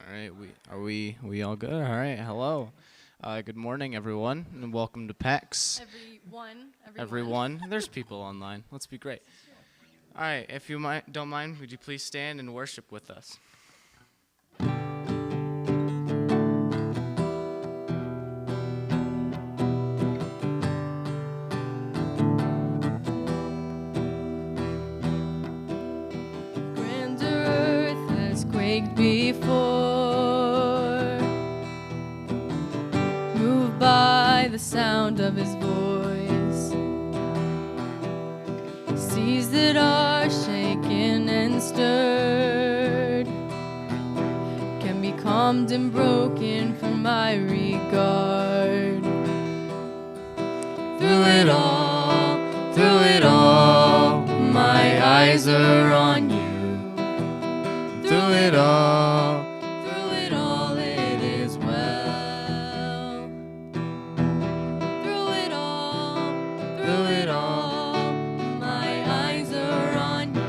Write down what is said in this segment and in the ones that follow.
All right, we all good? All right, hello. Good morning, everyone, and welcome to PAX. Everyone. There's people online. Let's be great. All right, if you don't mind, would you please stand and worship with us? Grander earth has quaked before, moved by the sound of his voice. Seas that are shaken and stirred can be calmed and broken for my regard. Through it all, my eyes are on you. Through it all, it is well. Through it all, my eyes are on you.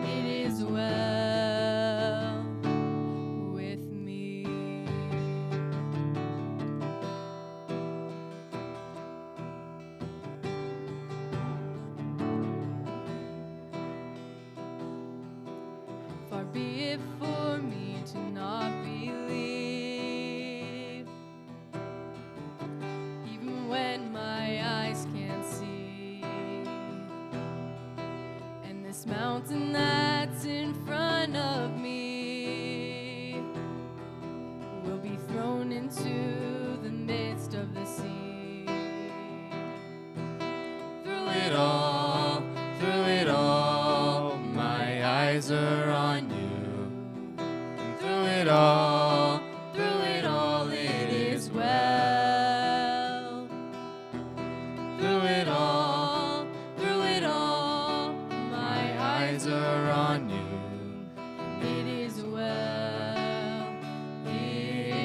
It is well with me. Far be it for me to not believe, even when my eyes can't see. And this mountain that's in front of me will be thrown into the midst of the sea. Through it all, my eyes are on you. And through it all, it is well. Through it all, my eyes are on you. It is well, it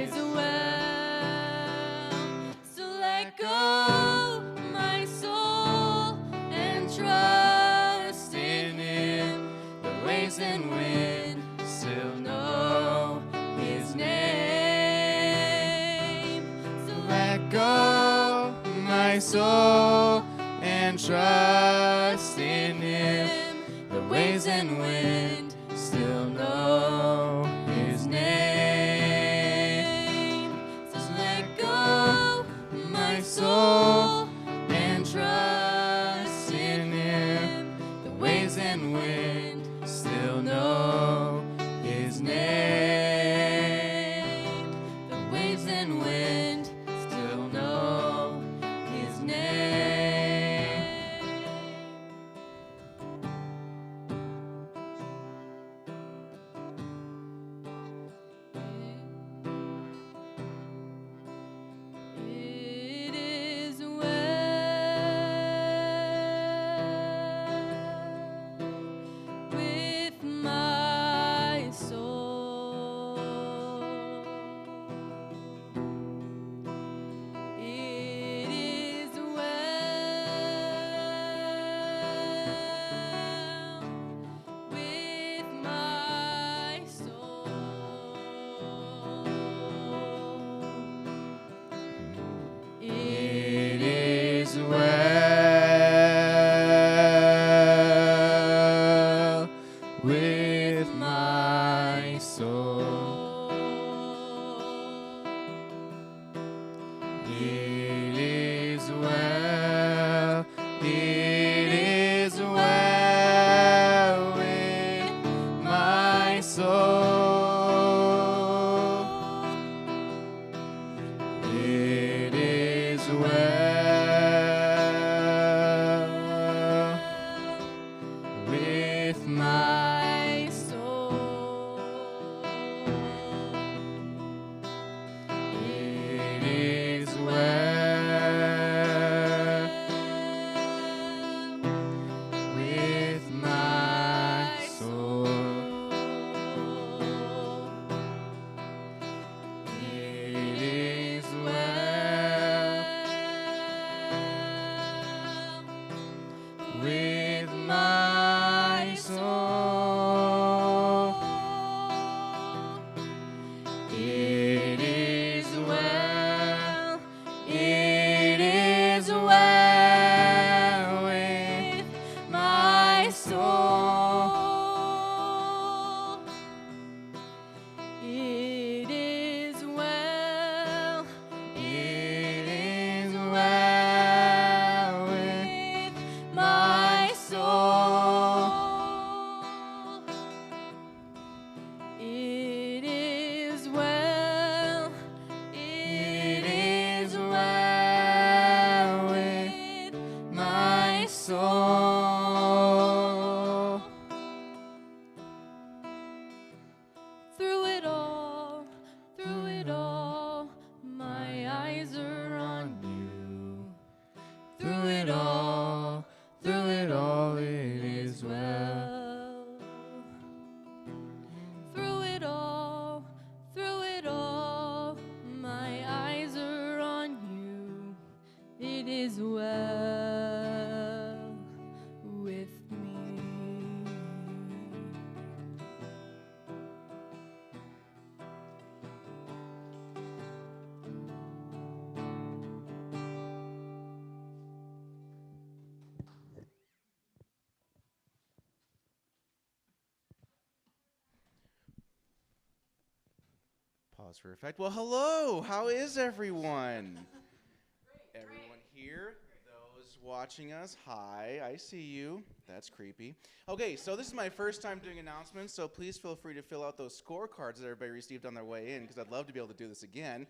is well. So let go, my soul, and trust in Him. The waves and wind still know His name. So let go, my soul, and trust in Him. The waves and wind still know His name. So let go, my soul, and trust in Him. The waves and wind still know His name. The waves and wind still know His name. It is well with my soul. It is well with my soul. It is well with my soul. It is well. It is well with my soul. It is well It is well. It is well with my soul. It is well. It is well with my soul. It is well. It is well with my soul. Through it all, my eyes are on you. Through it all, it is well. Through it all, my eyes are on you. It is well with me. Pause for effect. Well, hello. How is everyone? Everyone here, those watching us, hi, I see you. That's creepy. Okay, so this is my first time doing announcements, so please feel free to fill out those scorecards that everybody received on their way in, because I'd love to be able to do this again.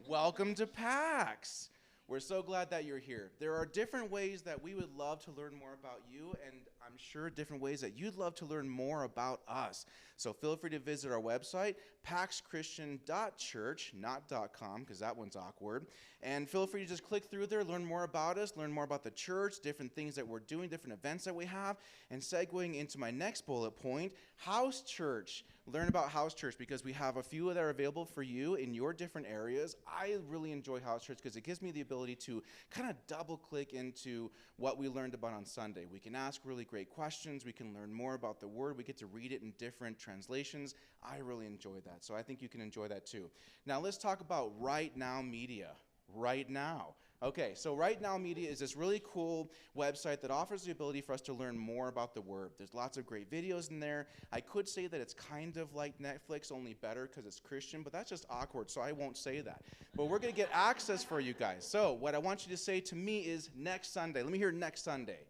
Welcome to PAX. We're so glad that you're here. There are different ways that we would love to learn more about you, and I'm sure different ways that you'd love to learn more about us. So feel free to visit our website, paxchristian.church, not .com, because that one's awkward. And feel free to just click through there, learn more about us, learn more about the church, different things that we're doing, different events that we have. And segueing into my next bullet point, house church. Learn about house church because we have a few that are available for you in your different areas. I really enjoy house church because it gives me the ability to kind of double click into what we learned about on Sunday. We can ask really great questions. We can learn more about the word. We get to read it in different translations. I really enjoy that. So I think you can enjoy that too. Now let's talk about Right Now Media. Right Now. Okay, so Right Now Media is this really cool website that offers the ability for us to learn more about the Word. There's lots of great videos in there. I could say that it's kind of like Netflix, only better because it's Christian, but that's just awkward, so I won't say that. But we're going to get access for you guys. So what I want you to say to me is next Sunday. Let me hear next Sunday.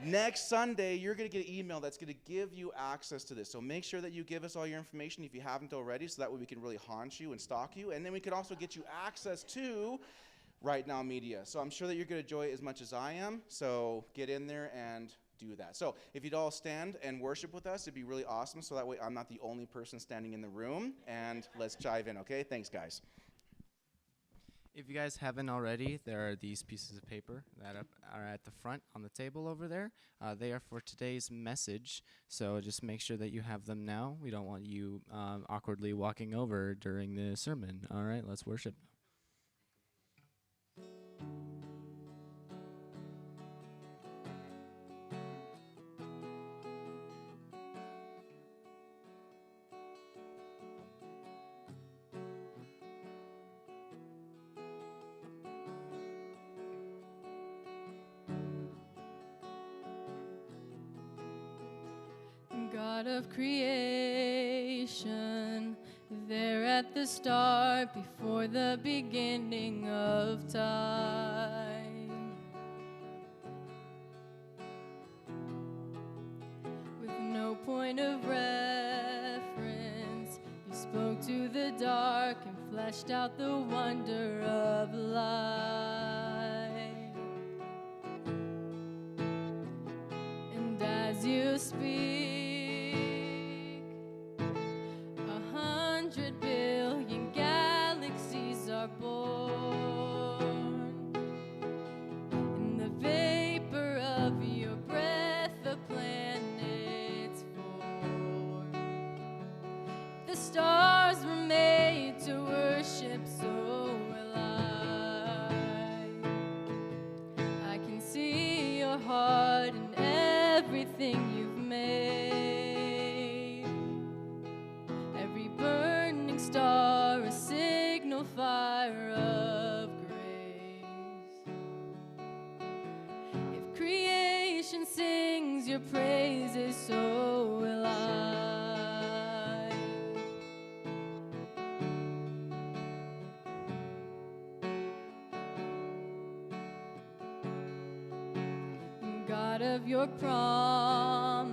Next Sunday, you're going to get an email that's going to give you access to this. So make sure that you give us all your information if you haven't already, so that way we can really haunt you and stalk you. And then we can also get you access to Right Now Media. So I'm sure that you're going to enjoy it as much as I am. So get in there and do that. So if you'd all stand and worship with us, it'd be really awesome. So that way I'm not the only person standing in the room. And let's dive in, okay? Thanks, guys. If you guys haven't already, there are these pieces of paper that are at the front on the table over there. They are for today's message, so just make sure that you have them now. We don't want you awkwardly walking over during the sermon. All right, let's worship. God of creation, there at the start, before the beginning of time. With no point of reference, you spoke to the dark and fleshed out the wonder of life. And as you speak, 100 billion galaxies are born. In the vapor of your breath, the planets form. The stars were made to worship, so will I. I can see your heart in everything you've made. Every burning star your praises, so will I. God of your promise,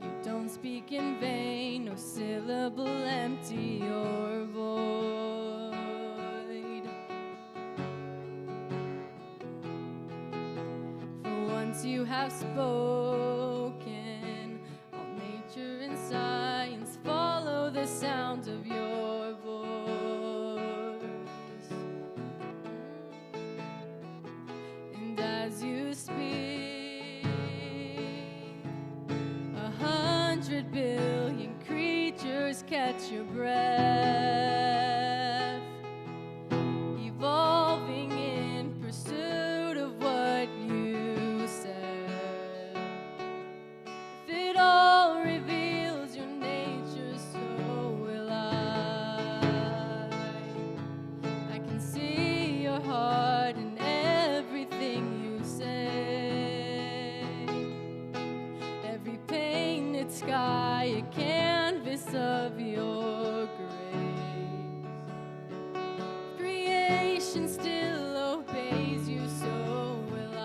you don't speak in vain, no syllable empty or void. For once you have spoken, all nature and science follow the sound of your voice. And as you speak, 100 billion creatures catch your breath, evolving in pursuit of what you said. If it all reveals your nature, so will I. I can see your heart in everything you say. Every painted sky, a canvas of your grace. Creation still obeys you, so will I.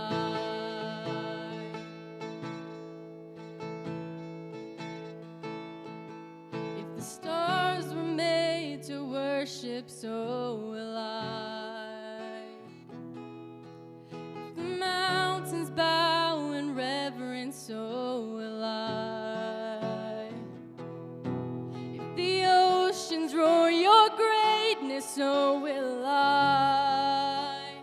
If the stars were made to worship, so will I. If the mountains bow in reverence, so will I. If the oceans roar your greatness, so will I.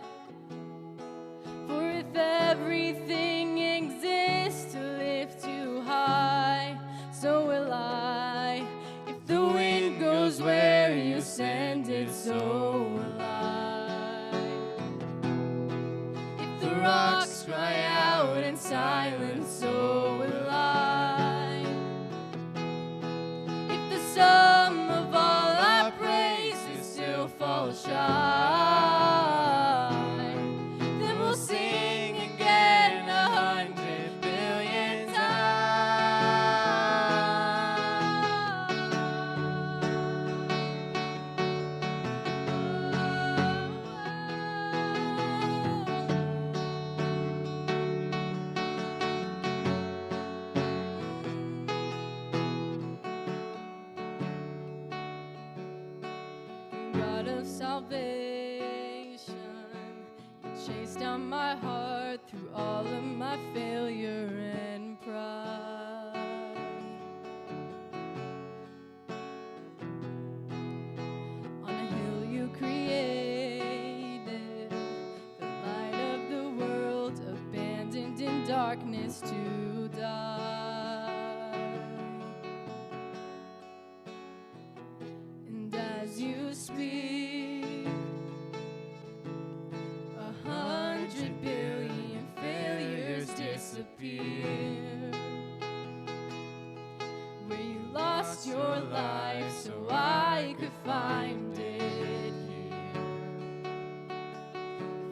For if everything exists to lift you high, so will I. If the wind goes where you send it, so will I. If the rocks cry out in silence, so will I. If the sum of all our praises still falls shy, then we'll sing again 100 billion God of salvation, you chased down my heart through all of my failure and pride. On a hill you created, the light of the world, abandoned in darkness to die. And as you speak, 100 billion failures disappear. Where you lost your life so I could find it here.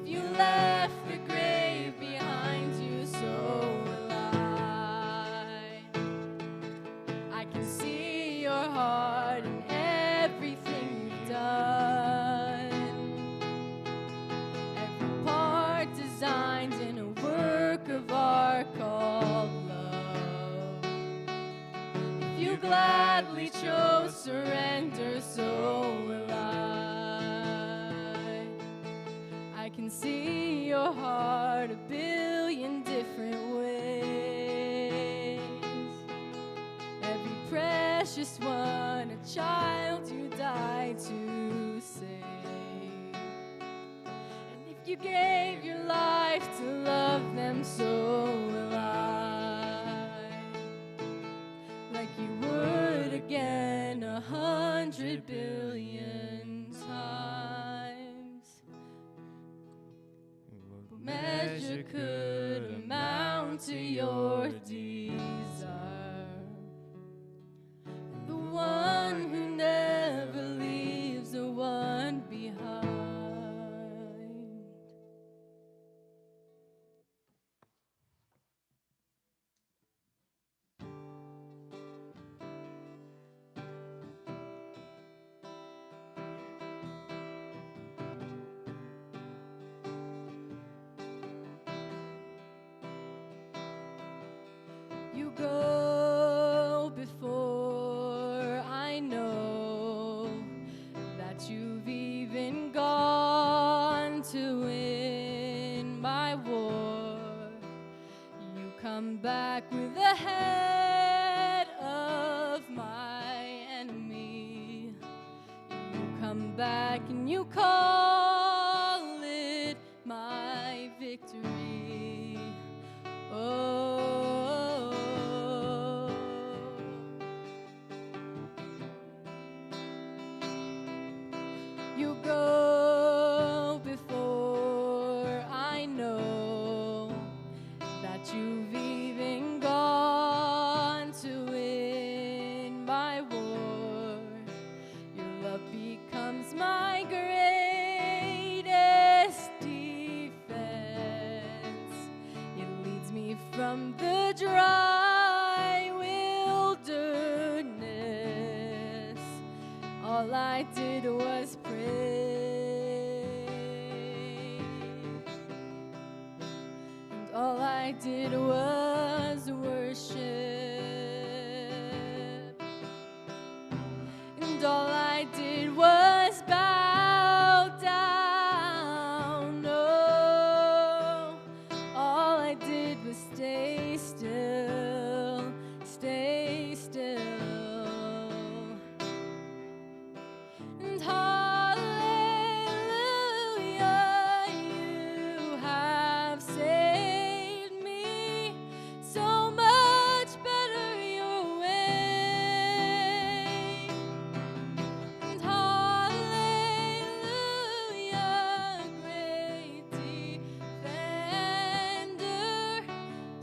If you left the grave behind you, so will I. I can see your heart in everything you've done. Every part designed in a work of art called love. If you gladly chose surrender, so will I can see your heart a billion different ways. Every precious one, a child you died to save. And if you gave your life to love them, so will I. Like you would again 100 billion times. What measure could amount to your desire? The one who never leaves the one behind. go before. I know that you've even gone to win my war. You come back with the head of my enemy. You come back and you call it my victory. Oh, you go before. I know that you've even gone to win my war. Your love becomes my greatest defense. It leads me from the dry wilderness. All I did was pray, and all I did was worship, and all I did was bow down. No, all I did was stay still, stay still. And hallelujah, you have saved me. So much better your way. And hallelujah, great defender.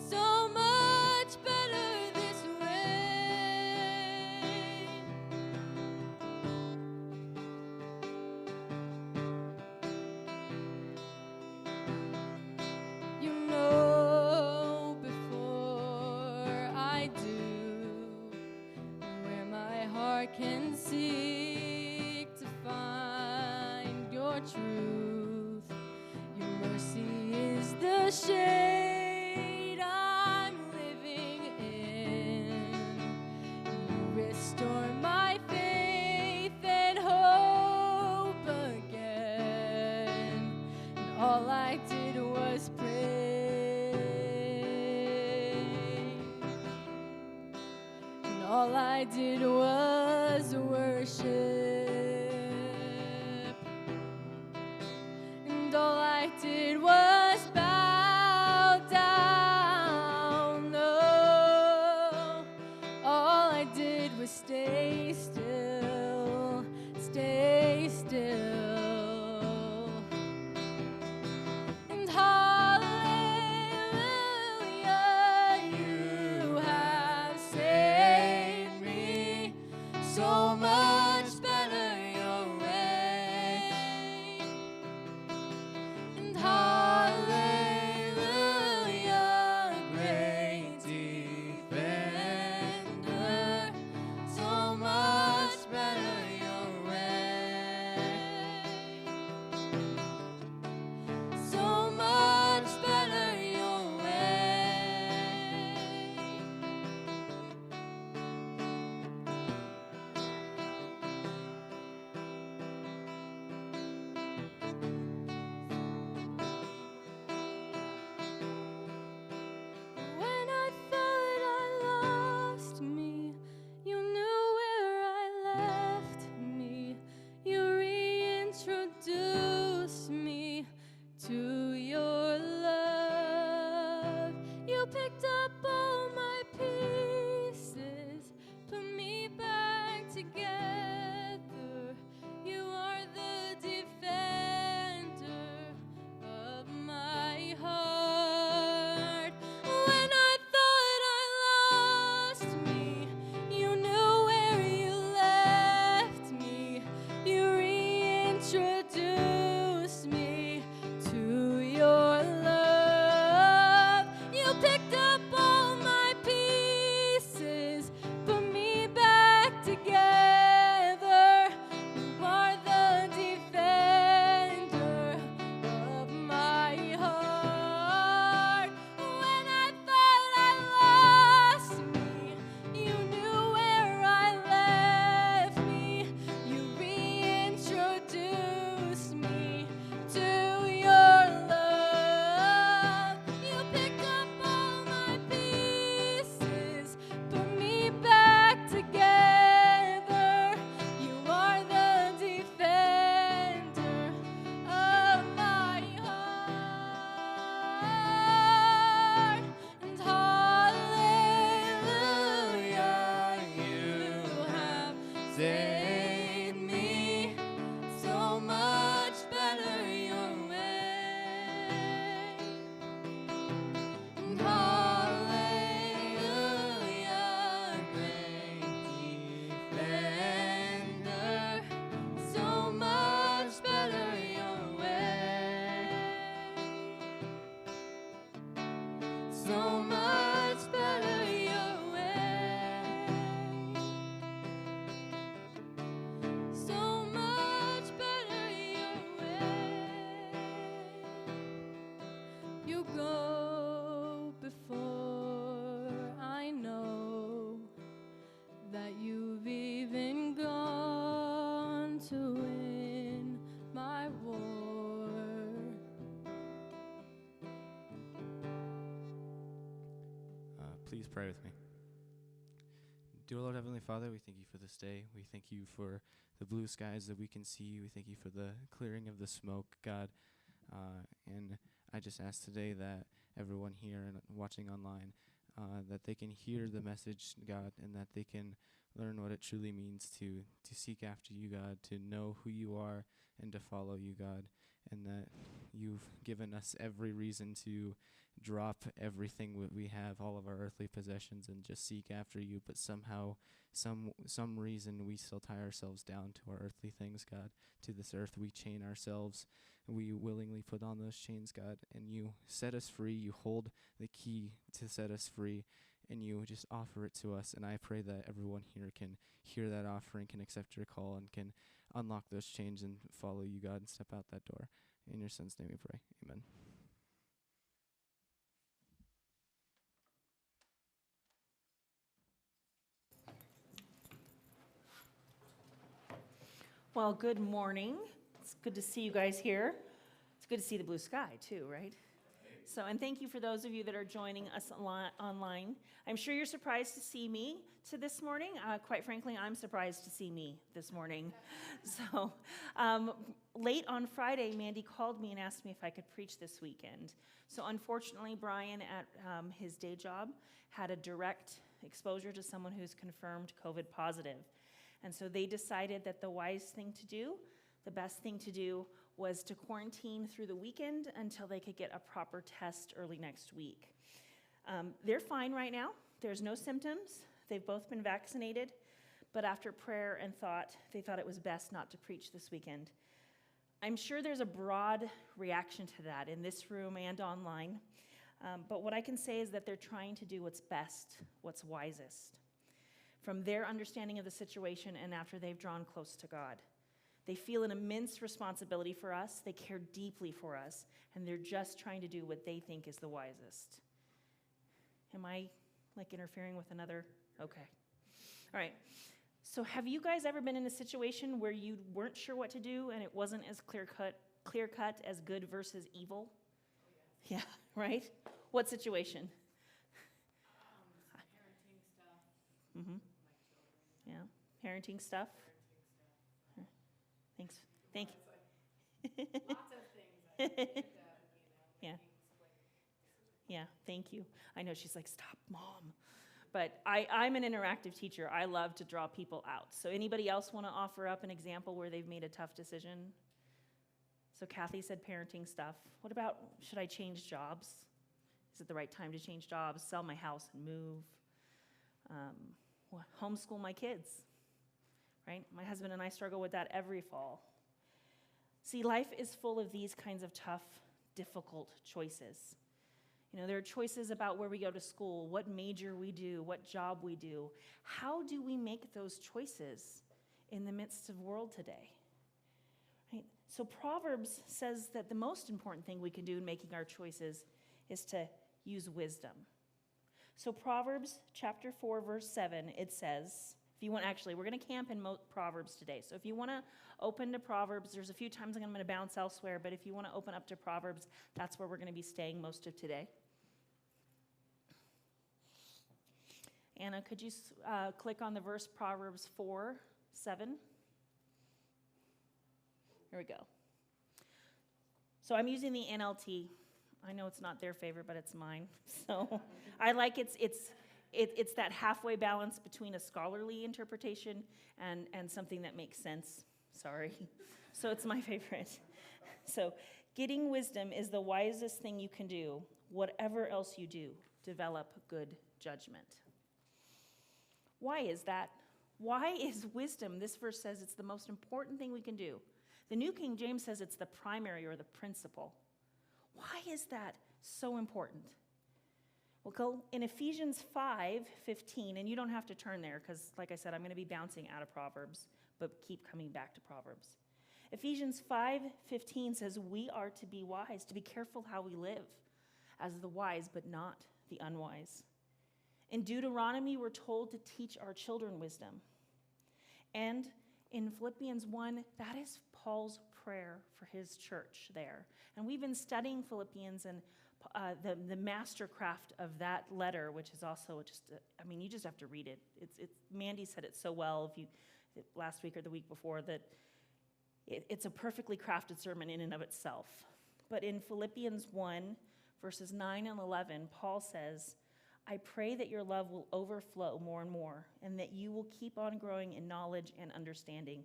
So much better this way. You know before I do where my heart can seek to find your truth. Your mercy is the shade I'm living in. You restore my faith and hope again. And all I did was pray, and all I did was worship, and all I did was bow down. No, all I did was stay still, stay still. And hallelujah, you have saved me. So much you go before. I know that you've even gone to win my war. Please pray with me. Dear Lord Heavenly Father, we thank you for this day. We thank you for the blue skies that we can see. We thank you for the clearing of the smoke, God. And I just ask today that everyone here and watching online, that they can hear the message, God, and that they can learn what it truly means to seek after you, God, to know who you are and to follow you, God, and that you've given us every reason to drop everything we have, all of our earthly possessions, and just seek after you. But somehow, some reason, we still tie ourselves down to our earthly things, God, to this earth. We chain ourselves. We willingly put on those chains, God, and you set us free. You hold the key to set us free, and you just offer it to us. And I pray that everyone here can hear that offering, can accept your call, and can unlock those chains and follow you, God, and step out that door. In your Son's name we pray. Amen. Well, good morning. It's good to see you guys here. It's good to see the blue sky too, right? So, and thank you for those of you that are joining us online. I'm sure you're surprised to see me this morning. Quite frankly, I'm surprised to see me this morning. So, late on Friday, Mandy called me and asked me if I could preach this weekend. So, unfortunately, Brian at his day job had a direct exposure to someone who's confirmed COVID positive. And so they decided that the wise thing to do, the best thing to do, was to quarantine through the weekend until they could get a proper test early next week. They're fine right now. There's no symptoms. They've both been vaccinated. But after prayer and thought, they thought it was best not to preach this weekend. I'm sure there's a broad reaction to that in this room and online. But what I can say is that they're trying to do what's best, what's wisest, from their understanding of the situation and after they've drawn close to God. They feel an immense responsibility for us. They care deeply for us, and they're just trying to do what they think is the wisest. Am I interfering with another? Okay. All right. So have you guys ever been in a situation where you weren't sure what to do and it wasn't as clear cut as good versus evil? Oh, yes. Yeah, right? What situation? Parenting stuff. Mm-hmm. Yeah, parenting stuff. Thanks. Thank you. Lots of things I think Yeah. Yeah, thank you. I know she's like, stop, Mom. But I'm an interactive teacher. I love to draw people out. So anybody else want to offer up an example where they've made a tough decision? So Kathy said parenting stuff. What about, should I change jobs? Is it the right time to change jobs, sell my house and move? Homeschool my kids, right? My husband and I struggle with that every fall. See, life is full of these kinds of tough, difficult choices. You know, there are choices about where we go to school, what major we do, what job we do. How do we make those choices in the midst of the world today? Right? So Proverbs says that the most important thing we can do in making our choices is to use wisdom. So Proverbs chapter 4, verse 7, it says, if you want, actually, we're going to camp in Proverbs today. So if you want to open to Proverbs, there's a few times I'm going to bounce elsewhere, but if you want to open up to Proverbs, that's where we're going to be staying most of today. Anna, could you click on the verse Proverbs 4, 7? Here we go. So I'm using the NLT. I know it's not their favorite, but it's mine. So I like it's that halfway balance between a scholarly interpretation and something that makes sense. Sorry. So it's my favorite. So getting wisdom is the wisest thing you can do. Whatever else you do, develop good judgment. Why is that? Why is wisdom? This verse says it's the most important thing we can do. The New King James says it's the primary or the principal. Why is that so important? We'll go in Ephesians 5:15, and you don't have to turn there because, like I said, I'm going to be bouncing out of Proverbs, but keep coming back to Proverbs. Ephesians 5:15 says we are to be wise, to be careful how we live. as the wise, but not the unwise. In Deuteronomy, we're told to teach our children wisdom. And in Philippians 1, that is Paul's prayer for his church there. And we've been studying Philippians and the mastercraft of that letter, which is also you just have to read it. Mandy said it so well last week or the week before that it's a perfectly crafted sermon in and of itself. But in Philippians 1, verses 9 and 11, Paul says, I pray that your love will overflow more and more, and that you will keep on growing in knowledge and understanding.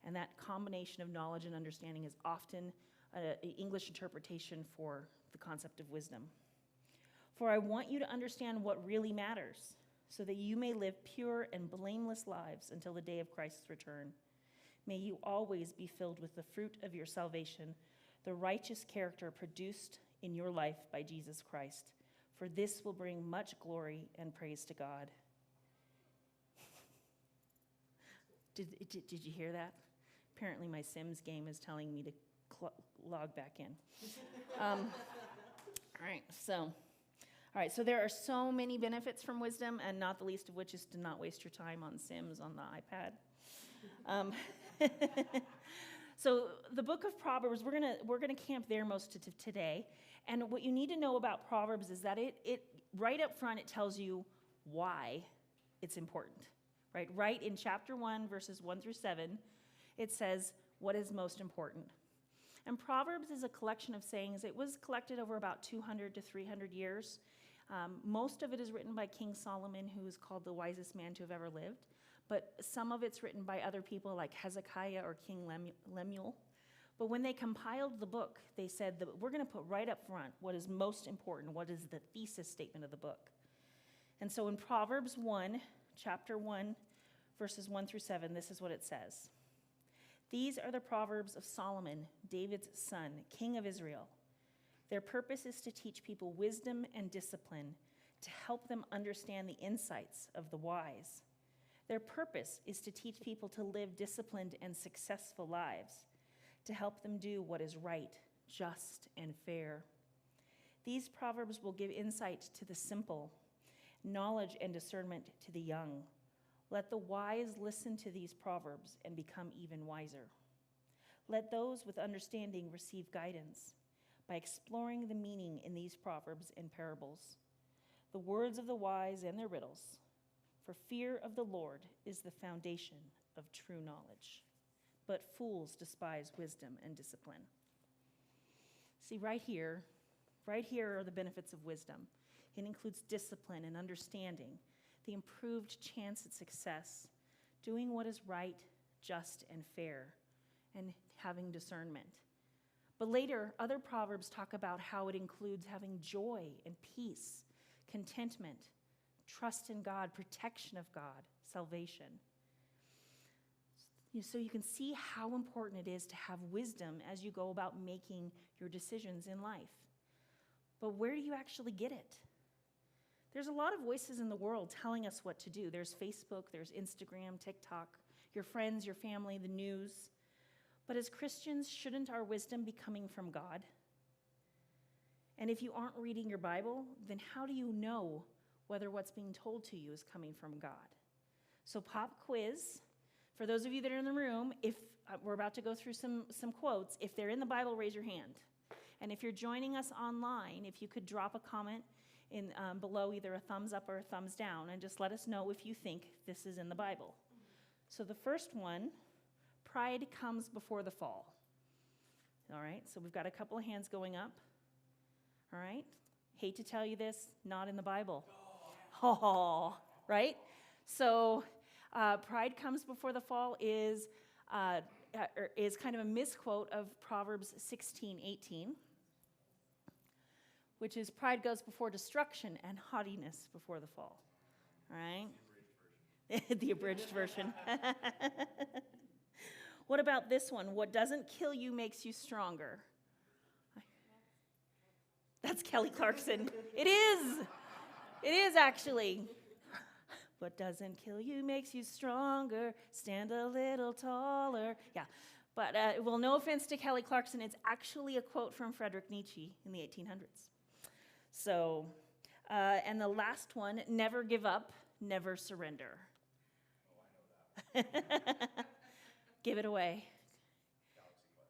And that combination of knowledge and understanding is often an English interpretation for the concept of wisdom. For I want you to understand what really matters, so that you may live pure and blameless lives until the day of Christ's return. May you always be filled with the fruit of your salvation, the righteous character produced in your life by Jesus Christ. For this will bring much glory and praise to God. Did you hear that? Apparently my Sims game is telling me to log back in. All right, so there are so many benefits from wisdom, and not the least of which is to not waste your time on Sims on the iPad. So the book of Proverbs, we're gonna camp there most of today. And what you need to know about Proverbs is that it right up front, it tells you why it's important, right? Right in chapter 1, verses 1 through 7, it says what is most important. And Proverbs is a collection of sayings. It was collected over about 200 to 300 years. Most of it is written by King Solomon, who is called the wisest man to have ever lived. But some of it's written by other people like Hezekiah or King Lemuel. But when they compiled the book, they said that we're going to put right up front what is most important, what is the thesis statement of the book. And so in Proverbs 1, chapter 1, verses 1 through 7, this is what it says. These are the Proverbs of Solomon, David's son, king of Israel. Their purpose is to teach people wisdom and discipline, to help them understand the insights of the wise. Their purpose is to teach people to live disciplined and successful lives, to help them do what is right, just, and fair. These proverbs will give insight to the simple, knowledge and discernment to the young. Let the wise listen to these proverbs and become even wiser. Let those with understanding receive guidance by exploring the meaning in these proverbs and parables, the words of the wise and their riddles. For fear of the Lord is the foundation of true knowledge, but fools despise wisdom and discipline. See, right here are the benefits of wisdom. It includes discipline and understanding, the improved chance at success, doing what is right, just, and fair, and having discernment. But later, other proverbs talk about how it includes having joy and peace, contentment, trust in God, protection of God, salvation. So you can see how important it is to have wisdom as you go about making your decisions in life. But where do you actually get it? There's a lot of voices in the world telling us what to do. There's Facebook, there's Instagram, TikTok, your friends, your family, the news. But as Christians, shouldn't our wisdom be coming from God? And if you aren't reading your Bible, then how do you know whether what's being told to you is coming from God? So pop quiz. For those of you that are in the room, if we're about to go through some quotes, if they're in the Bible, raise your hand. And if you're joining us online, if you could drop a comment in below, either a thumbs up or a thumbs down, and just let us know if you think this is in the Bible. So the first one, pride comes before the fall. All right, so we've got a couple of hands going up. All right, hate to tell you this, not in the Bible. Oh, right? So pride comes before the fall is kind of a misquote of Proverbs 16:18, which is pride goes before destruction and haughtiness before the fall. All right? The abridged version. What about this one? What doesn't kill you makes you stronger. That's Kelly Clarkson. It is. It is actually. What doesn't kill you makes you stronger. Stand a little taller. Yeah. But, no offense to Kelly Clarkson. It's actually a quote from Friedrich Nietzsche in the 1800s. So, and the last one, never give up, never surrender. Oh, I know that. Give it away.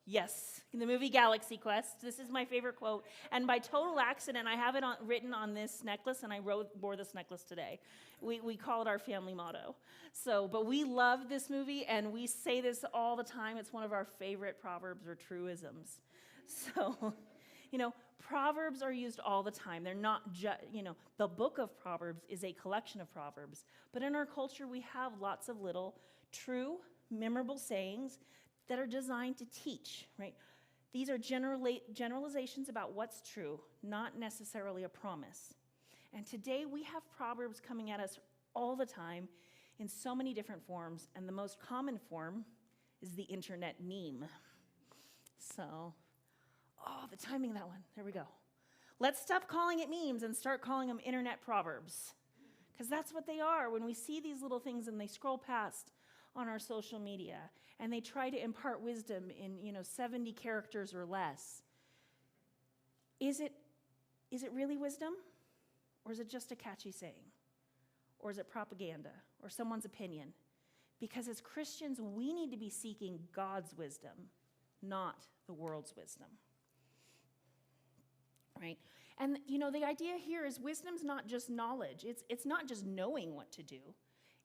Yes, in the movie Galaxy Quest. This is my favorite quote. And by total accident, I have it written on this necklace, and I wore this necklace today. We call it our family motto. So, but we love this movie, and we say this all the time. It's one of our favorite proverbs or truisms. So, Proverbs are used all the time. They're not just, the book of Proverbs is a collection of proverbs. But in our culture, we have lots of little true, memorable sayings that are designed to teach, right? These are generalizations about what's true, not necessarily a promise. And today we have Proverbs coming at us all the time in so many different forms, and the most common form is the internet meme. So, the timing of that one, there we go. Let's stop calling it memes and start calling them internet proverbs, because that's what they are. When we see these little things and they scroll past on our social media, and they try to impart wisdom in 70 characters or less. Is it really wisdom? Or is it just a catchy saying? Or is it propaganda or someone's opinion? Because as Christians, we need to be seeking God's wisdom, not the world's wisdom. Right? And the idea here is wisdom's not just knowledge. It's not just knowing what to do.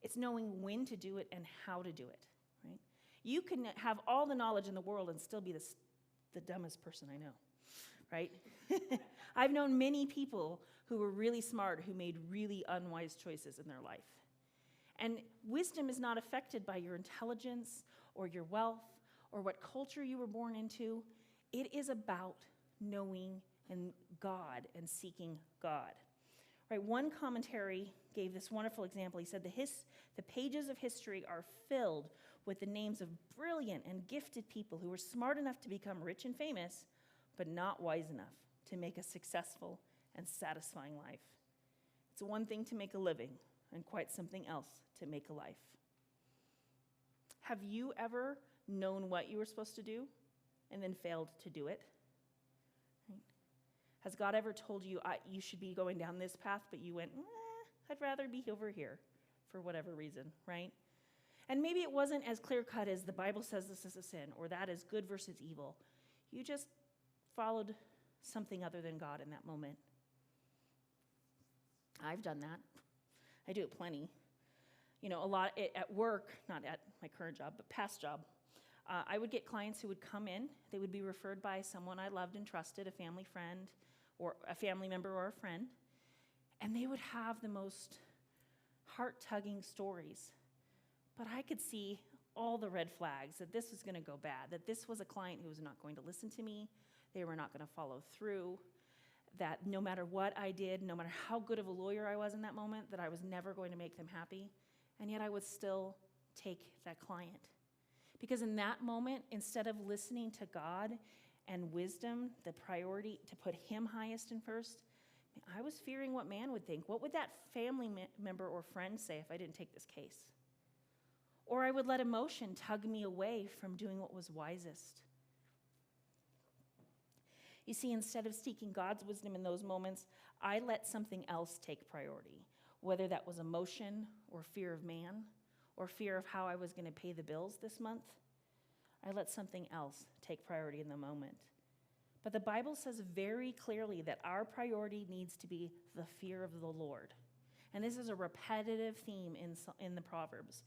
It's knowing when to do it and how to do it, right? You can have all the knowledge in the world and still be the dumbest person I know, right? I've known many people who were really smart who made really unwise choices in their life. And wisdom is not affected by your intelligence or your wealth or what culture you were born into. It is about knowing and God and seeking God. Right, one commentary gave this wonderful example. He said, the pages of history are filled with the names of brilliant and gifted people who were smart enough to become rich and famous, but not wise enough to make a successful and satisfying life. It's one thing to make a living, and quite something else to make a life. Have you ever known what you were supposed to do and then failed to do it? Has God ever told you you should be going down this path, but you went, I'd rather be over here for whatever reason, right? And maybe it wasn't as clear-cut as the Bible says this is a sin, or that is good versus evil. You just followed something other than God in that moment. I've done that. I do it plenty. A lot at work, not at my current job, but past job. I would get clients who would come in. They would be referred by someone I loved and trusted, a family friend, or a family member or a friend, and they would have the most heart-tugging stories. But I could see all the red flags that this was going to go bad, that this was a client who was not going to listen to me, they were not going to follow through, that no matter what I did, no matter how good of a lawyer I was in that moment, that I was never going to make them happy, and yet I would still take that client. Because in that moment, instead of listening to God and wisdom, the priority to put him highest and first, I was fearing what man would think. What would that family member or friend say if I didn't take this case? Or I would let emotion tug me away from doing what was wisest. You see, instead of seeking God's wisdom in those moments, I let something else take priority, whether that was emotion or fear of man or fear of how I was going to pay the bills this month. I let something else take priority in the moment. But the Bible says very clearly that our priority needs to be the fear of the Lord. And this is a repetitive theme in the Proverbs,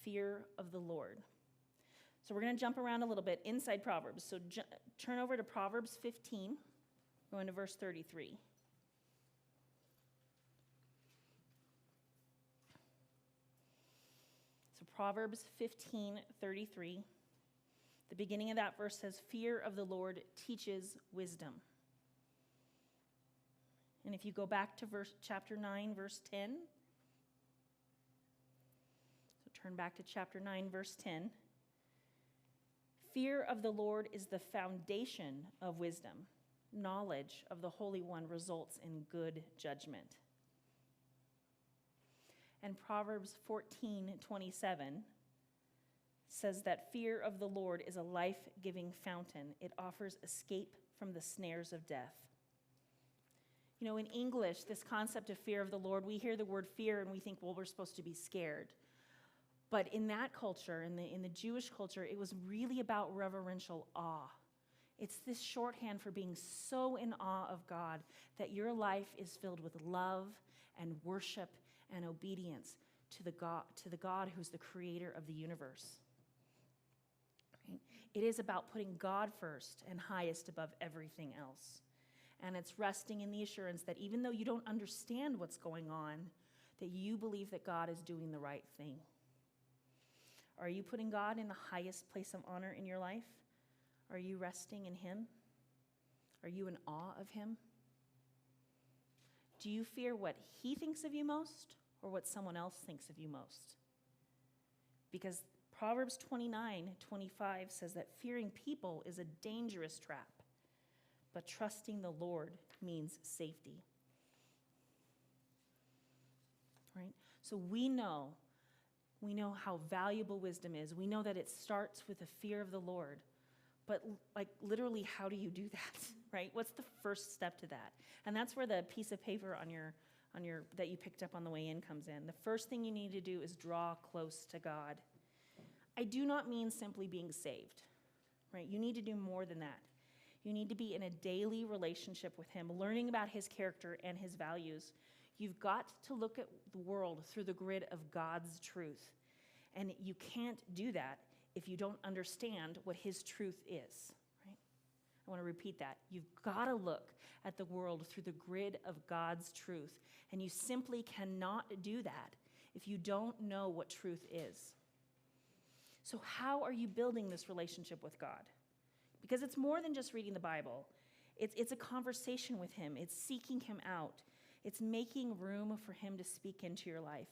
fear of the Lord. So we're going to jump around a little bit inside Proverbs. So turn over to Proverbs 15, going to verse 33. So Proverbs 15:33. The beginning of that verse says, fear of the Lord teaches wisdom. And if you go back to chapter 9, verse 10. So turn back to chapter 9, verse 10. Fear of the Lord is the foundation of wisdom. Knowledge of the Holy One results in good judgment. And Proverbs 14:27 says that fear of the Lord is a life-giving fountain. It offers escape from the snares of death. You know, in English, this concept of fear of the Lord, we hear the word fear and we think, well, we're supposed to be scared. But in that culture, in the Jewish culture, it was really about reverential awe. It's this shorthand for being so in awe of God that your life is filled with love and worship and obedience to the God who's the creator of the universe. Right? It is about putting God first and highest above everything else. And it's resting in the assurance that even though you don't understand what's going on, that you believe that God is doing the right thing. Are you putting God in the highest place of honor in your life? Are you resting in him? Are you in awe of him? Do you fear what he thinks of you most or what someone else thinks of you most? Because Proverbs 29:25 says that fearing people is a dangerous trap, but trusting the Lord means safety. Right? So we know how valuable wisdom is. We know that it starts with a fear of the Lord. But like literally, how do you do that, right? What's the first step to that? And that's where the piece of paper on your that you picked up on the way in comes in. The first thing you need to do is draw close to God. I do not mean simply being saved, right? You need to do more than that. You need to be in a daily relationship with him, learning about his character and his values. You've got to look at the world through the grid of God's truth. And you can't do that if you don't understand what his truth is, right? I want to repeat that. You've got to look at the world through the grid of God's truth. And you simply cannot do that if you don't know what truth is. So how are you building this relationship with God? Because it's more than just reading the Bible. It's a conversation with him. It's seeking him out. It's making room for him to speak into your life.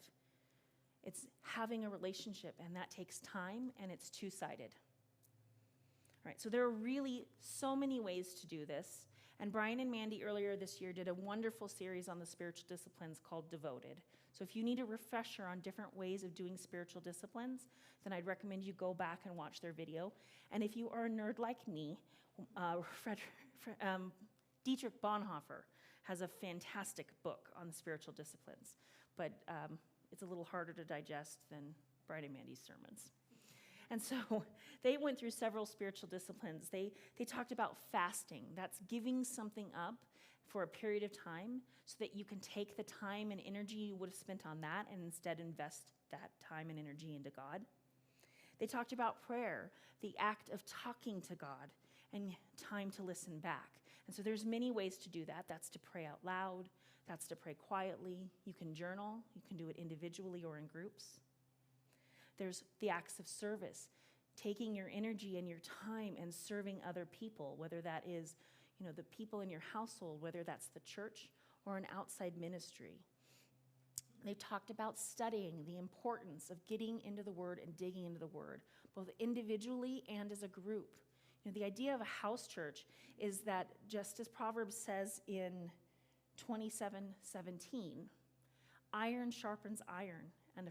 It's having a relationship, and that takes time, and it's two-sided. All right, so there are really so many ways to do this. And Brian and Mandy earlier this year did a wonderful series on the spiritual disciplines called Devoted. So if you need a refresher on different ways of doing spiritual disciplines, then I'd recommend you go back and watch their video. And if you are a nerd like me, Dietrich Bonhoeffer has a fantastic book on the spiritual disciplines. But it's a little harder to digest than Brian and Mandy's sermons. And so they went through several spiritual disciplines. They talked about fasting. That's giving something up for a period of time so that you can take the time and energy you would have spent on that and instead invest that time and energy into God. They talked about prayer, the act of talking to God, and time to listen back. And so there's many ways to do that. That's to pray out loud. That's to pray quietly. You can journal. You can do it individually or in groups. There's the acts of service, taking your energy and your time and serving other people, whether that is, the people in your household, whether that's the church or an outside ministry. They talked about studying, the importance of getting into the Word and digging into the Word, both individually and as a group. The idea of a house church is that, just as Proverbs says in 27:17, iron sharpens iron, and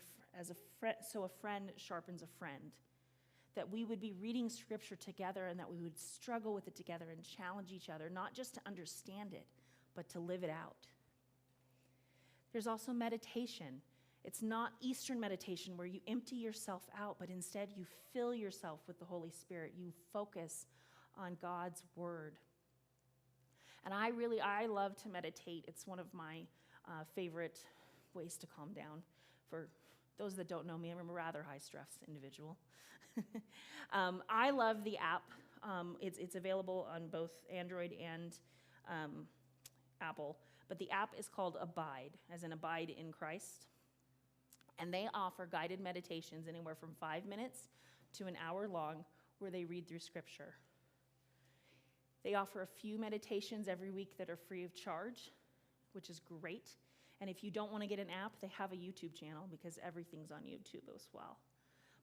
so a friend sharpens a friend. That we would be reading Scripture together and that we would struggle with it together and challenge each other, not just to understand it, but to live it out. There's also meditation. It's not Eastern meditation where you empty yourself out, but instead you fill yourself with the Holy Spirit. You focus on God's Word. And I love to meditate. It's one of my favorite ways to calm down. For those that don't know me, I'm a rather high-stress individual. I love the app. It's available on both Android and Apple. But the app is called Abide, as in Abide in Christ. And they offer guided meditations anywhere from 5 minutes to an hour long where they read through Scripture. They offer a few meditations every week that are free of charge, which is great. And if you don't want to get an app, they have a YouTube channel because everything's on YouTube as well.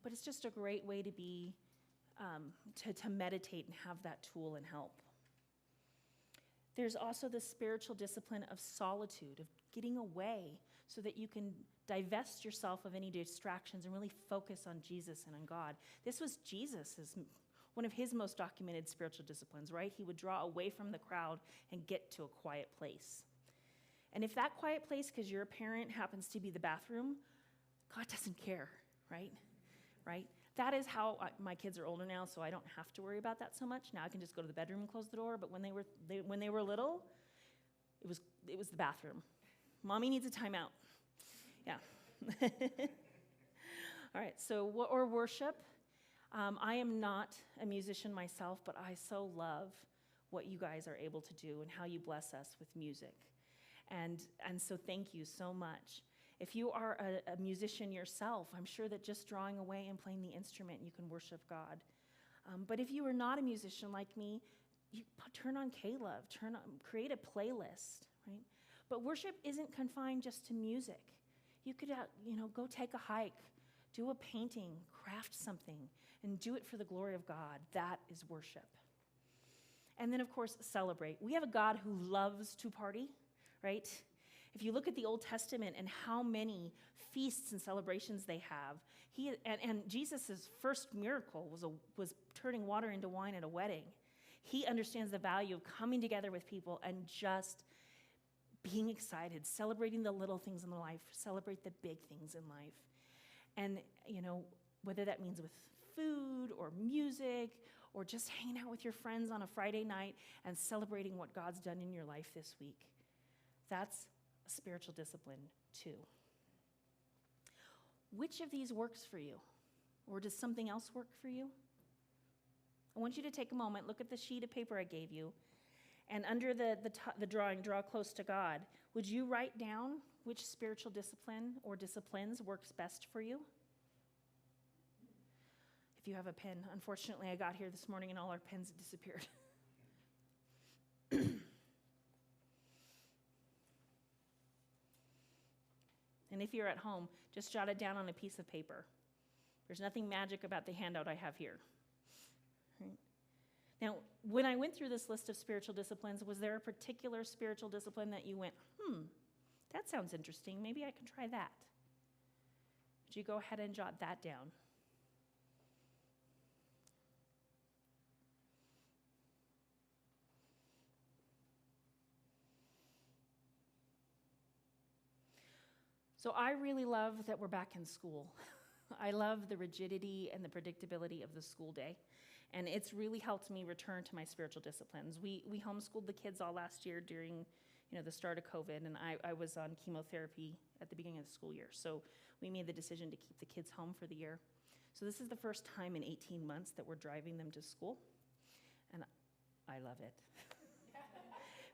But it's just a great way to be, to meditate and have that tool and help. There's also the spiritual discipline of solitude, of getting away so that you can divest yourself of any distractions and really focus on Jesus and on God. This was one of his most documented spiritual disciplines, right? He would draw away from the crowd and get to a quiet place. And if that quiet place, because you're a parent, happens to be the bathroom, God doesn't care, right? Right? That is how my kids are older now, so I don't have to worry about that so much. Now I can just go to the bedroom and close the door. But when they were little, it was the bathroom. Mommy needs a timeout. Yeah. All right. So or worship. I am not a musician myself, but I so love what you guys are able to do and how you bless us with music. And so thank you so much. If you are a musician yourself, I'm sure that just drawing away and playing the instrument, you can worship God. But if you are not a musician like me, you turn on K-Love, create a playlist, right? But worship isn't confined just to music. You could, go take a hike, do a painting, craft something, and do it for the glory of God. That is worship. And then, of course, celebrate. We have a God who loves to party, right? If you look at the Old Testament and how many feasts and celebrations they have, and Jesus' first miracle was turning water into wine at a wedding. He understands the value of coming together with people and just being excited, celebrating the little things in life, celebrate the big things in life. And, whether that means with food or music or just hanging out with your friends on a Friday night and celebrating what God's done in your life this week, that's a spiritual discipline too. Which of these works for you? Or does something else work for you? I want you to take a moment, look at the sheet of paper I gave you, and under the drawing, draw close to God. Would you write down which spiritual discipline or disciplines works best for you? If you have a pen, unfortunately, I got here this morning and all our pens had disappeared. And if you're at home, just jot it down on a piece of paper. There's nothing magic about the handout I have here. Right? Now, when I went through this list of spiritual disciplines, was there a particular spiritual discipline that you went, that sounds interesting, maybe I can try that? Would you go ahead and jot that down? So I really love that we're back in school. I love the rigidity and the predictability of the school day. And it's really helped me return to my spiritual disciplines. We homeschooled the kids all last year during the start of COVID, and I was on chemotherapy at the beginning of the school year. So we made the decision to keep the kids home for the year. So this is the first time in 18 months that we're driving them to school. And I love it.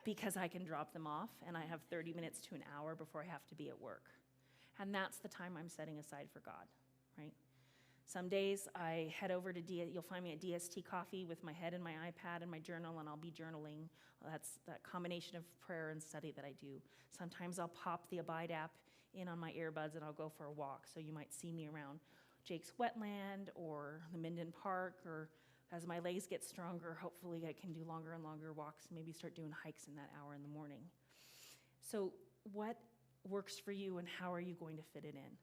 Because I can drop them off, and I have 30 minutes to an hour before I have to be at work. And that's the time I'm setting aside for God, right? Some days I head over to you'll find me at DST Coffee with my head in my iPad and my journal, and I'll be journaling. That's that combination of prayer and study that I do. Sometimes I'll pop the Abide app in on my earbuds and I'll go for a walk. So you might see me around Jake's Wetland or the Minden Park, or as my legs get stronger, hopefully I can do longer and longer walks, maybe start doing hikes in that hour in the morning. So what works for you, and how are you going to fit it in?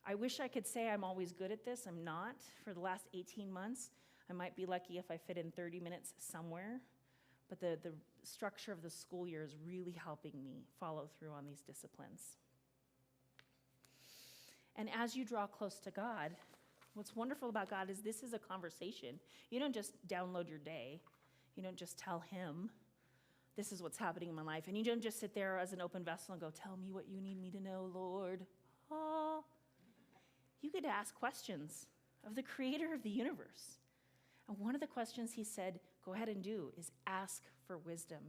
I wish I could say I'm always good at this. I'm not. For the last 18 months, I might be lucky if I fit in 30 minutes somewhere, but the structure of the school year is really helping me follow through on these disciplines. And as you draw close to God, what's wonderful about God is this is a conversation. You don't just download your day. You don't just tell him, this is what's happening in my life. And you don't just sit there as an open vessel and go, tell me what you need me to know, Lord. Oh. You get to ask questions of the creator of the universe. And one of the questions he said, go ahead and do, is ask for wisdom,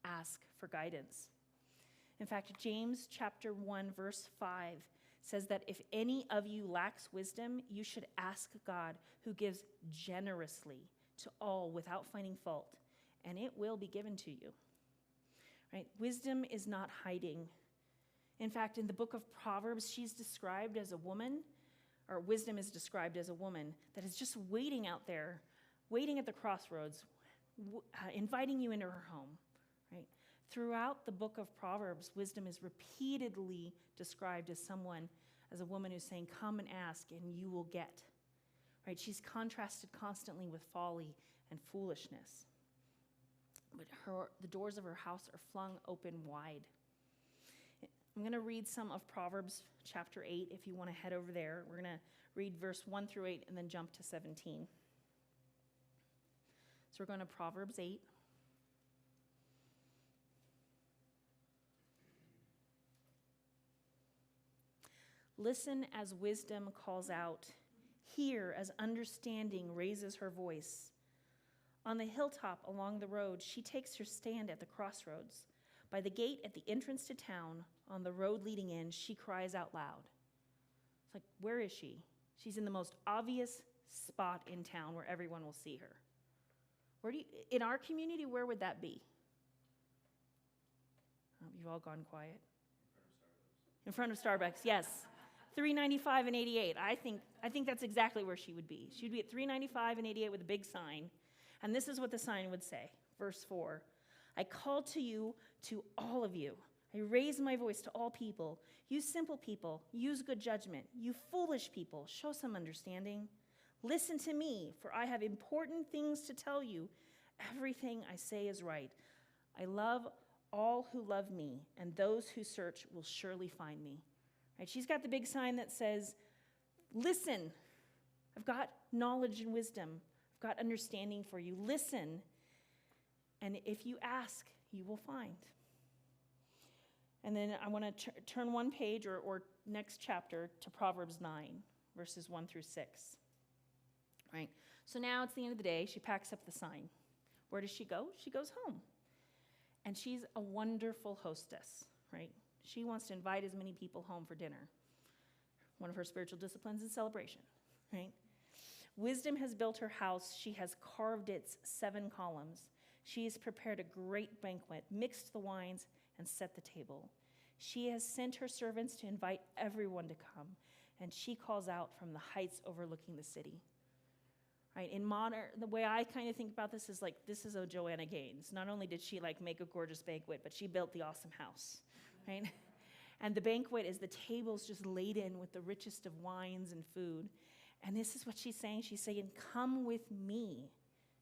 ask for guidance. In fact, James chapter 1, verse 5 says that if any of you lacks wisdom, you should ask God, who gives generously to all without finding fault, and it will be given to you. Right? Wisdom is not hiding. In fact, in the book of Proverbs, she's described as a woman, or wisdom is described as a woman that is just waiting out there, waiting at the crossroads, inviting you into her home. Right? Throughout the book of Proverbs, wisdom is repeatedly described as a woman who's saying, come and ask and you will get. Right? She's contrasted constantly with folly and foolishness. But the doors of her house are flung open wide. I'm going to read some of Proverbs chapter 8 if you want to head over there. We're going to read verse 1 through 8 and then jump to 17. So we're going to Proverbs 8. Listen as wisdom calls out. Hear as understanding raises her voice. On the hilltop along the road, she takes her stand at the crossroads. By the gate at the entrance to town, on the road leading in, she cries out loud. It's like, where is she? She's in the most obvious spot in town where everyone will see her. In our community, where would that be? You've all gone quiet. In front of Starbucks, yes. 395 and 88. I think that's exactly where she would be. She would be at 395 and 88 with a big sign. And this is what the sign would say. Verse 4. I call to you, to all of you. I raise my voice to all people. You simple people, use good judgment. You foolish people, show some understanding. Listen to me, for I have important things to tell you. Everything I say is right. I love all who love me, and those who search will surely find me. Right? She's got the big sign that says, listen, I've got knowledge and wisdom. I've got understanding for you. Listen, and if you ask, you will find. And then I want to turn one page or next chapter to Proverbs 9, verses 1 through 6. Right? So now it's the end of the day. She packs up the sign. Where does she go? She goes home. And she's a wonderful hostess, right? She wants to invite as many people home for dinner. One of her spiritual disciplines is celebration, right? Wisdom has built her house. She has carved its 7 columns. She has prepared a great banquet, mixed the wines, and set the table. She has sent her servants to invite everyone to come, and she calls out from the heights overlooking the city. Right? In modern, the way I kind of think about this is like, this is a Joanna Gaines. Not only did she like make a gorgeous banquet, but she built the awesome house, right? And the banquet is the tables just laden with the richest of wines and food. And this is what she's saying. She's saying, come with me,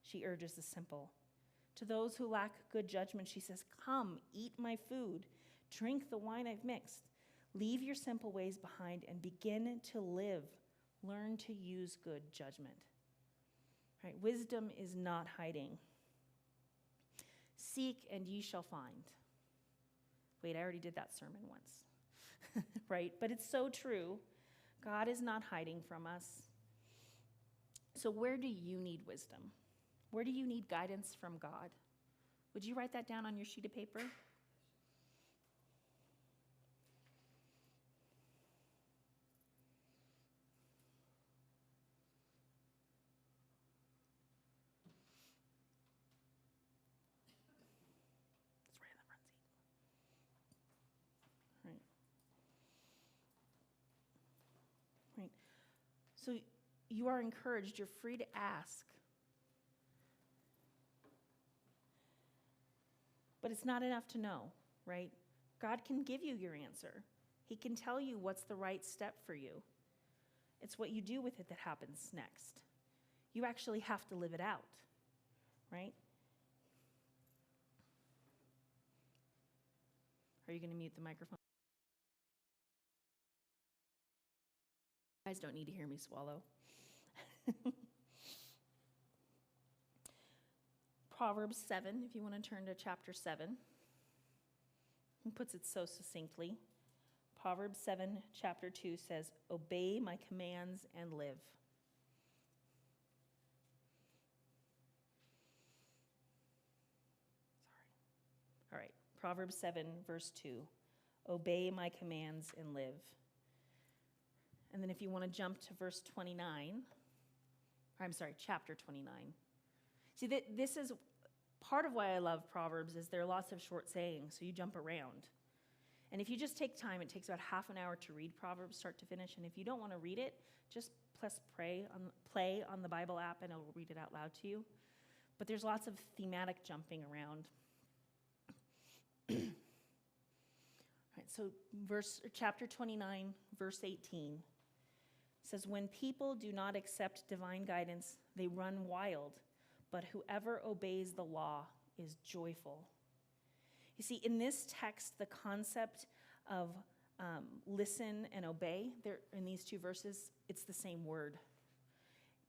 she urges the simple. To those who lack good judgment, she says, come, eat my food, drink the wine I've mixed. Leave your simple ways behind and begin to live. Learn to use good judgment. Right? Wisdom is not hiding. Seek and ye shall find. Wait, I already did that sermon once. Right? But it's so true. God is not hiding from us. So where do you need wisdom? Where do you need guidance from God? Would you write that down on your sheet of paper? It's right in the front seat. Right. So you are encouraged. You're free to ask. But it's not enough to know, right? God can give you your answer. He can tell you what's the right step for you. It's what you do with it that happens next. You actually have to live it out, right? Are you going to mute the microphone? You guys don't need to hear me swallow. Proverbs 7, if you want to turn to chapter 7. He puts it so succinctly. Proverbs 7, chapter 2 says, obey my commands and live. All right, Proverbs 7, verse 2. Obey my commands and live. And then if you want to jump to verse 29, chapter 29. See, this is part of why I love Proverbs is there are lots of short sayings, so you jump around. And if you just take time, it takes about half an hour to read Proverbs start to finish. And if you don't want to read it, just press play on the Bible app and it'll read it out loud to you. But there's lots of thematic jumping around. All right, so chapter 29, verse 18 says, when people do not accept divine guidance, they run wild. But whoever obeys the law is joyful. You see, in this text, the concept of listen and obey, in these two verses, it's the same word.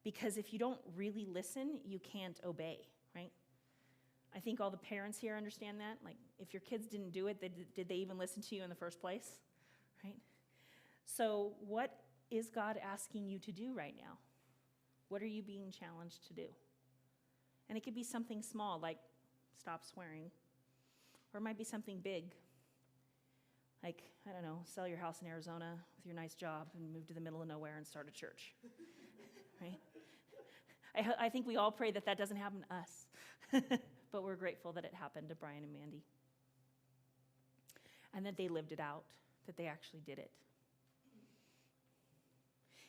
Because if you don't really listen, you can't obey, right? I think all the parents here understand that. Like, if your kids didn't do it, did they even listen to you in the first place, right? So what is God asking you to do right now? What are you being challenged to do? And it could be something small, like stop swearing. Or it might be something big, like, I don't know, sell your house in Arizona with your nice job and move to the middle of nowhere and start a church, right? I think we all pray that that doesn't happen to us, but we're grateful that it happened to Brian and Mandy and that they lived it out, that they actually did it.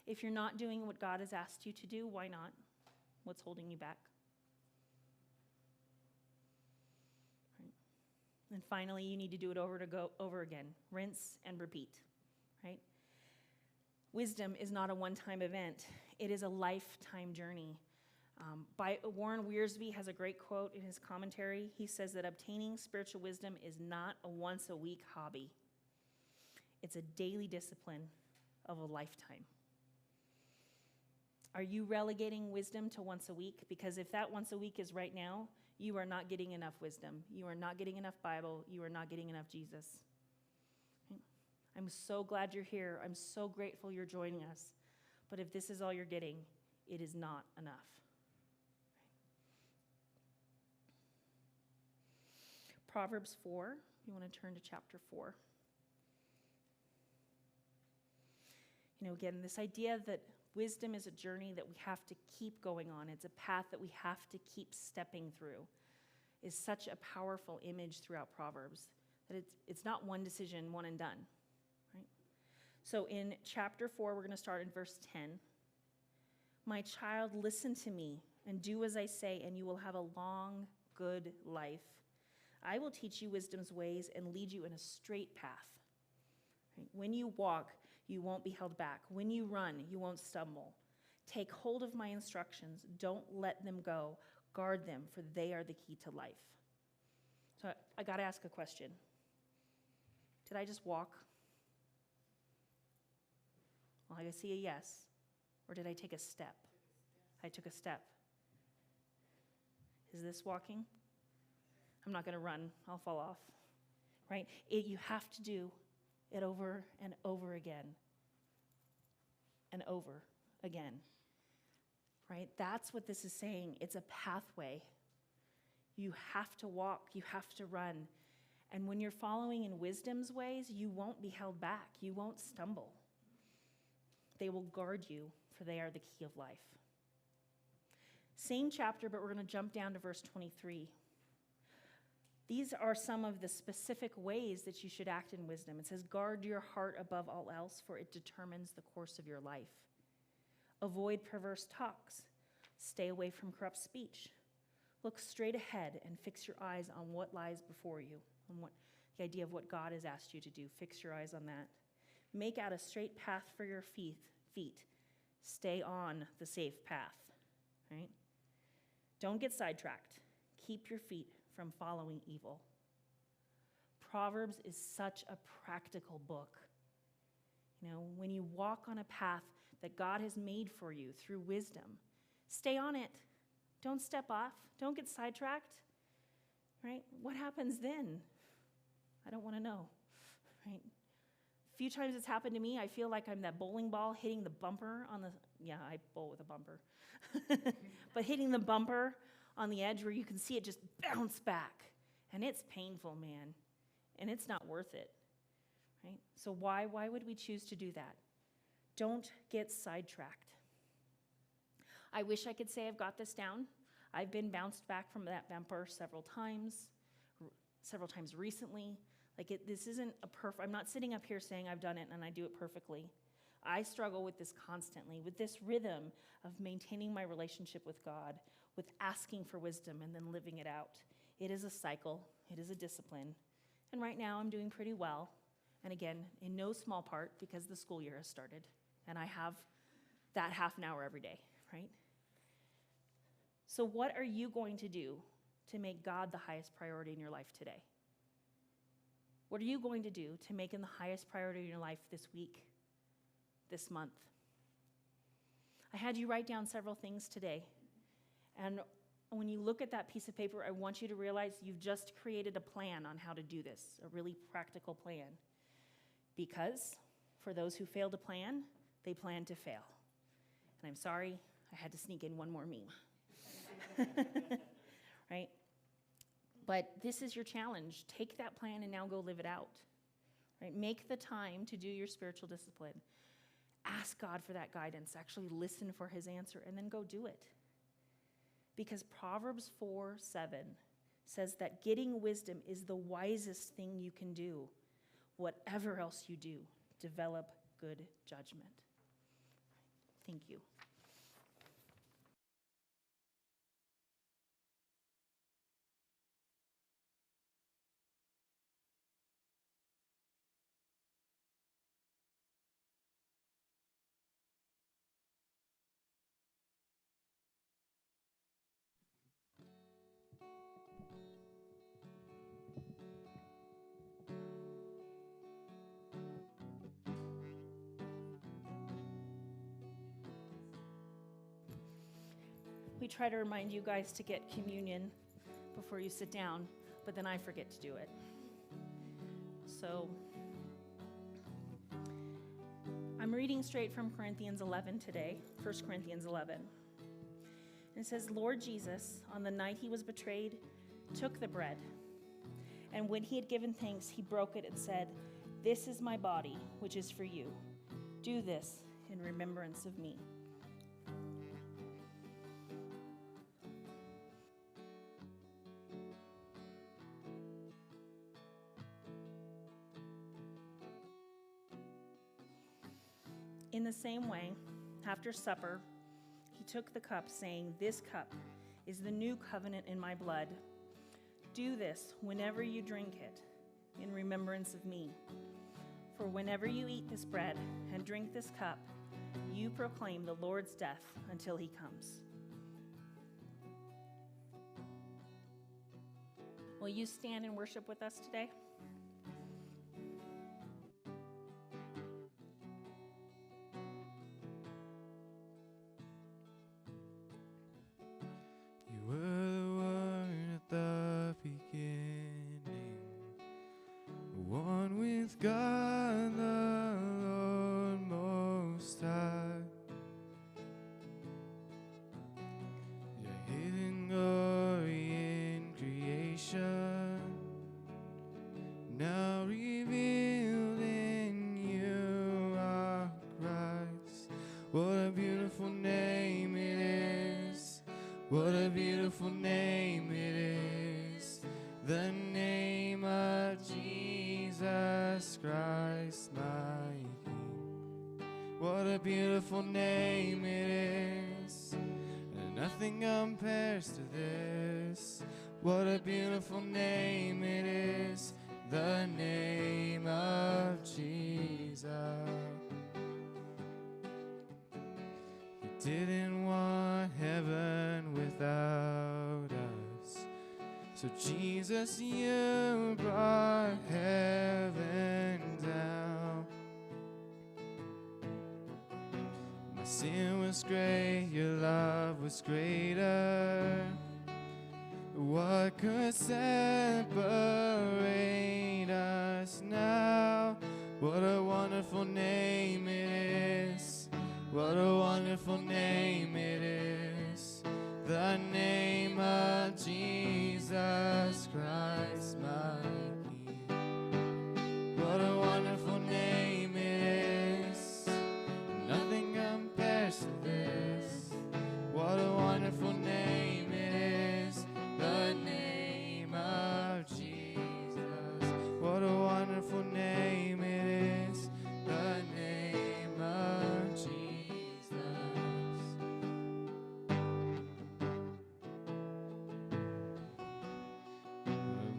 If you're not doing what God has asked you to do, why not? What's holding you back? Right. And finally, you need to do it over again. Rinse and repeat, right? Wisdom is not a one-time event. It is a lifetime journey. By Warren Wiersbe has a great quote in his commentary. He says that obtaining spiritual wisdom is not a once-a-week hobby. It's a daily discipline of a lifetime. Are you relegating wisdom to once a week? Because if that once a week is right now, you are not getting enough wisdom. You are not getting enough Bible. You are not getting enough Jesus. I'm so glad you're here. I'm so grateful you're joining us. But if this is all you're getting, it is not enough. Proverbs 4, you want to turn to chapter 4. Again, this idea that wisdom is a journey that we have to keep going on. It's a path that we have to keep stepping through is such a powerful image throughout Proverbs that it's not one decision, one and done, right? So in chapter 4, we're going to start in verse 10. My child, listen to me and do as I say, and you will have a long, good life. I will teach you wisdom's ways and lead you in a straight path. Right? When you walk, you won't be held back. When you run, you won't stumble. Take hold of my instructions. Don't let them go. Guard them, for they are the key to life. So I got to ask a question. Did I just walk? Well, I see a yes. Or did I take a step? I took a step. Is this walking? I'm not going to run. I'll fall off, right? You have to do it over and over again and over again, right? That's what this is saying. It's a pathway. You have to walk. You have to run. And when you're following in wisdom's ways, you won't be held back. You won't stumble. They will guard you, for they are the key of life. Same chapter, but we're going to jump down to verse 23. These are some of the specific ways that you should act in wisdom. It says, guard your heart above all else, for it determines the course of your life. Avoid perverse talks. Stay away from corrupt speech. Look straight ahead and fix your eyes on what lies before you, on what the idea of what God has asked you to do. Fix your eyes on that. Make out a straight path for your feet. Stay on the safe path, right? Don't get sidetracked. Keep your feet from following evil. Proverbs is such a practical book. When you walk on a path that God has made for you through wisdom, stay on it. Don't step off. Don't get sidetracked, right? What happens then? I don't want to know, right? A few times it's happened to me. I feel like I'm that bowling ball hitting the bumper I bowl with a bumper. But hitting the bumper on the edge where you can see it just bounce back. And it's painful, man. And it's not worth it, right? So why would we choose to do that? Don't get sidetracked. I wish I could say I've got this down. I've been bounced back from that bumper several times recently. This isn't I'm not sitting up here saying I've done it and I do it perfectly. I struggle with this constantly, with this rhythm of maintaining my relationship with God, with asking for wisdom and then living it out. It is a cycle. It is a discipline. And right now I'm doing pretty well. And again, in no small part because the school year has started and I have that half an hour every day, right? So what are you going to do to make God the highest priority in your life today? What are you going to do to make him the highest priority in your life this week, this month? I had you write down several things today. And when you look at that piece of paper, I want you to realize you've just created a plan on how to do this, a really practical plan. Because for those who fail to plan, they plan to fail. And I'm sorry, I had to sneak in one more meme. Right? But this is your challenge. Take that plan and now go live it out. Right? Make the time to do your spiritual discipline. Ask God for that guidance. Actually listen for his answer and then go do it. Because Proverbs 4:7 says that getting wisdom is the wisest thing you can do. Whatever else you do, develop good judgment. Thank you. We try to remind you guys to get communion before you sit down, but then I forget to do it. So I'm reading straight from Corinthians 11 today, 1 Corinthians 11. And it says, Lord Jesus, on the night he was betrayed, took the bread. And when he had given thanks, he broke it and said, "This is my body, which is for you. Do this in remembrance of me." In the same way, after supper, he took the cup, saying, "This cup is the new covenant in my blood. Do this whenever you drink it, in remembrance of me. For whenever you eat this bread and drink this cup, you proclaim the Lord's death until he comes." Will you stand and worship with us today? You were the Word at the beginning, one with God the Lord Most High. Your hidden glory in creation, now revealed in you are Christ. What a beautiful name it is. What a beautiful name it is, the name of Jesus Christ, my King. What a beautiful name it is, and nothing compares to this. What a beautiful name it is, the name of Jesus. You didn't want heaven without us, so Jesus, you brought heaven down. My sin was great, your love was greater. What could separate us now? What a wonderful name it is. What a wonderful name it is, the name of Jesus Christ, my King. What a wonderful name it is, nothing compares to this. What a wonderful name it is, the name of Jesus. What a wonderful name it is, the name of Jesus.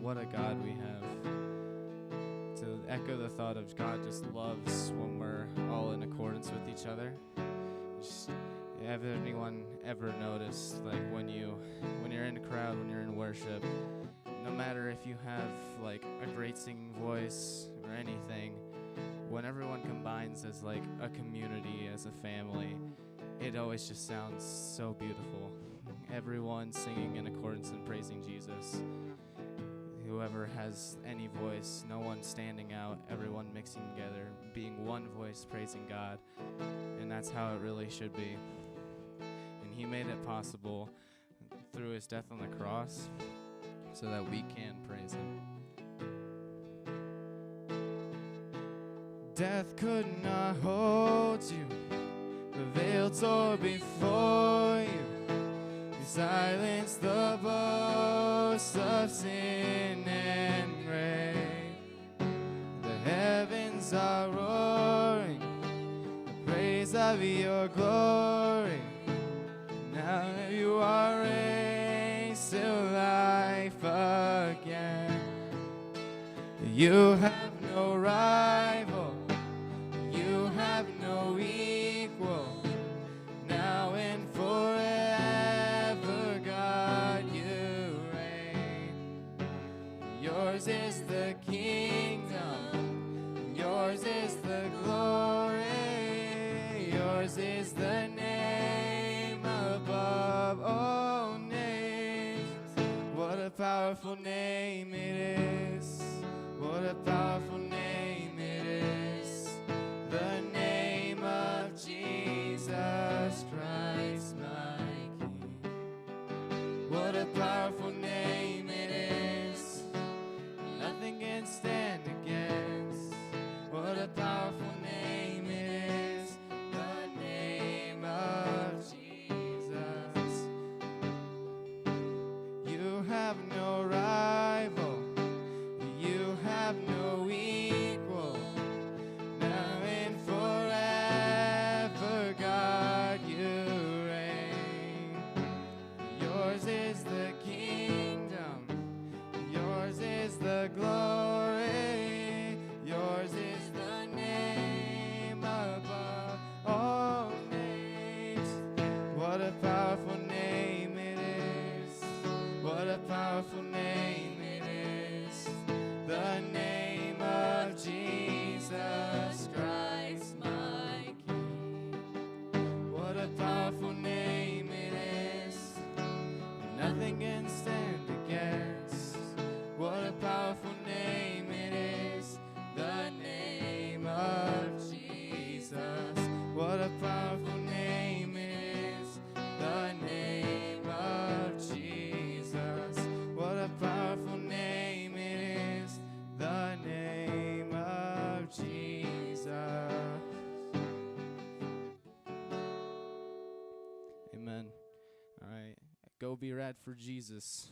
What a God we have. To echo the thought of God just loves when we're all in accordance with each other. Have anyone ever noticed, like when you're in a crowd, when you're in worship, no matter if you have like a great singing voice or anything, when everyone combines as like a community, as a family, it always just sounds so beautiful. Everyone singing in accordance and praising Jesus. Whoever has any voice, no one standing out, everyone mixing together, being one voice praising God. And that's how it really should be. And he made it possible through his death on the cross so that we can praise him. Death could not hold you, the veil tore before you. You silenced the boast of sin and grave. The heavens are roaring, the praise of your glory. Now you are raised to life again. You have no rival, you have no equal. Now and forever, God, you reign. Yours is the kingdom, yours is the glory, yours is the name above all names. What a powerful name it is. What a powerful name it is. The name of Jesus Christ, my King. What a powerful name it is. Nothing can stand against. What a powerful name it is. The name of Jesus. You have no rival. You have no equal. Now and forever, God, you reign. Yours is the kingdom. Yours is the glory. Yours is the name above all names. What a powerful name it is. What a powerful name it is. The name of Jesus Christ, my King. What a powerful name it is. Nothing can stand against. What a powerful name it is. The name of Jesus. What a powerful name it is. The name of Jesus. What a powerful name it is. The name of Jesus. Amen. All right. Go be rad for Jesus.